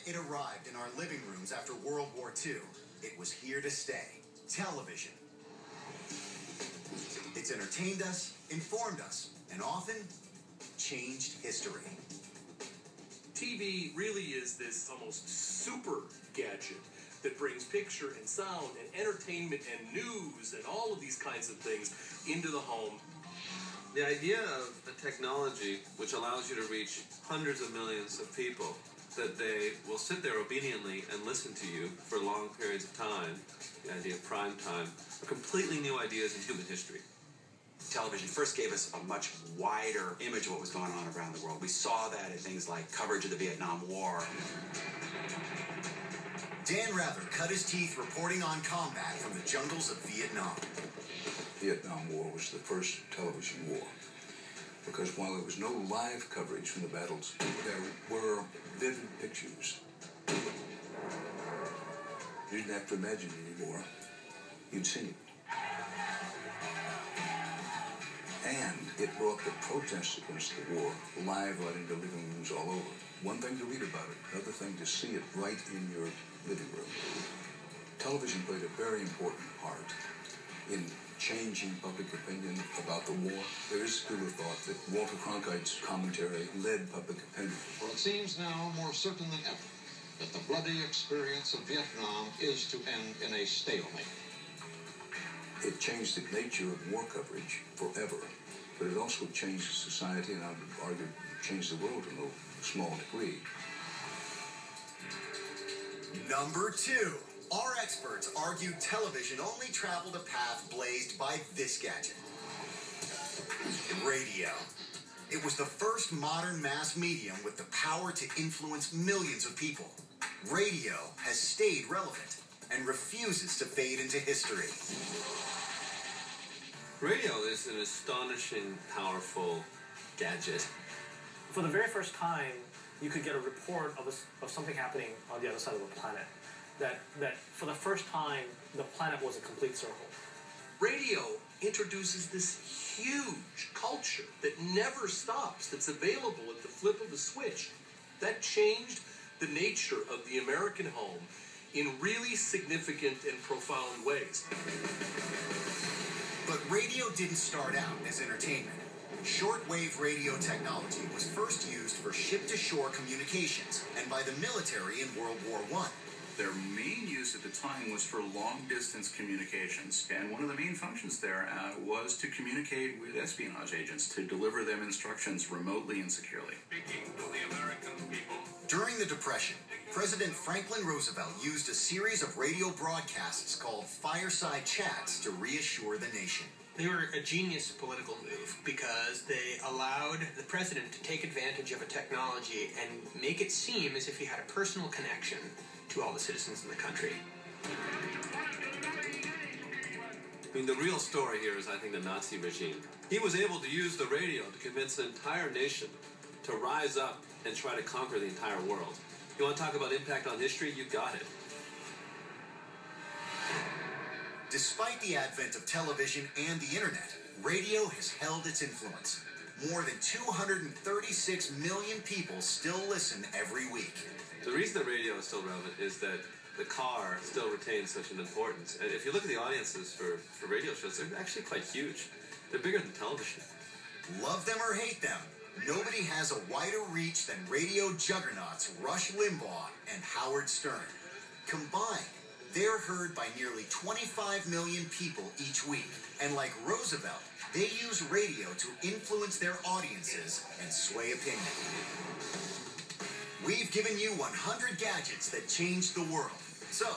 It arrived in our living rooms after World War II. It was here to stay. Television. It's entertained us, informed us, and often changed history. TV really is this almost super gadget that brings picture and sound and entertainment and news and all of these kinds of things into the home. The idea of a technology which allows you to reach hundreds of millions of people, that they will sit there obediently and listen to you for long periods of time, the idea of prime time, are completely new ideas in human history. Television first gave us a much wider image of what was going on around the world. We saw that in things like coverage of the Vietnam War. Dan Rather cut his teeth reporting on combat from the jungles of Vietnam. The Vietnam War was the first television war, because while there was no live coverage from the battles, there were vivid pictures. You didn't have to imagine it anymore. You'd seen it. And it brought the protests against the war live right into living rooms all over. One thing to read about it, another thing to see it right in your living room. Television played a very important part in changing public opinion about the war. There is a school of thought that Walter Cronkite's commentary led public opinion. Well, it seems now more certain than ever that the bloody experience of Vietnam is to end in a stalemate. It changed the nature of war coverage forever, but it also changed society, and I would argue changed the world to no small degree. Number 2. Our experts argue television only traveled a path blazed by this gadget. Radio. It was the first modern mass medium with the power to influence millions of people. Radio has stayed relevant and refuses to fade into history. Radio is an astonishing, powerful gadget. For the very first time, you could get a report of something happening on the other side of the planet. That for the first time, the planet was a complete circle. Radio introduces this huge culture that never stops, that's available at the flip of a switch. That changed the nature of the American home in really significant and profound ways. But radio didn't start out as entertainment. Shortwave radio technology was first used for ship-to-shore communications and by the military in World War I. Their main use at the time was for long-distance communications, and one of the main functions there was to communicate with espionage agents, to deliver them instructions remotely and securely. Speaking to the American people. During the Depression, President Franklin Roosevelt used a series of radio broadcasts called fireside chats to reassure the nation. They were a genius political move because they allowed the president to take advantage of a technology and make it seem as if he had a personal connection to all the citizens in the country. I mean, the real story here is, I think, the Nazi regime. He was able to use the radio to convince an entire nation to rise up and try to conquer the entire world. You want to talk about impact on history? You got it. Despite the advent of television and the internet, radio has held its influence. More than 236 million people still listen every week. The reason the radio is still relevant is that the car still retains such an importance. And if you look at the audiences for radio shows, they're actually quite huge. They're bigger than television. Love them or hate them, nobody has a wider reach than radio juggernauts Rush Limbaugh and Howard Stern. Combined, they're heard by nearly 25 million people each week. And like Roosevelt, they use radio to influence their audiences and sway opinion. We've given you 100 gadgets that changed the world. So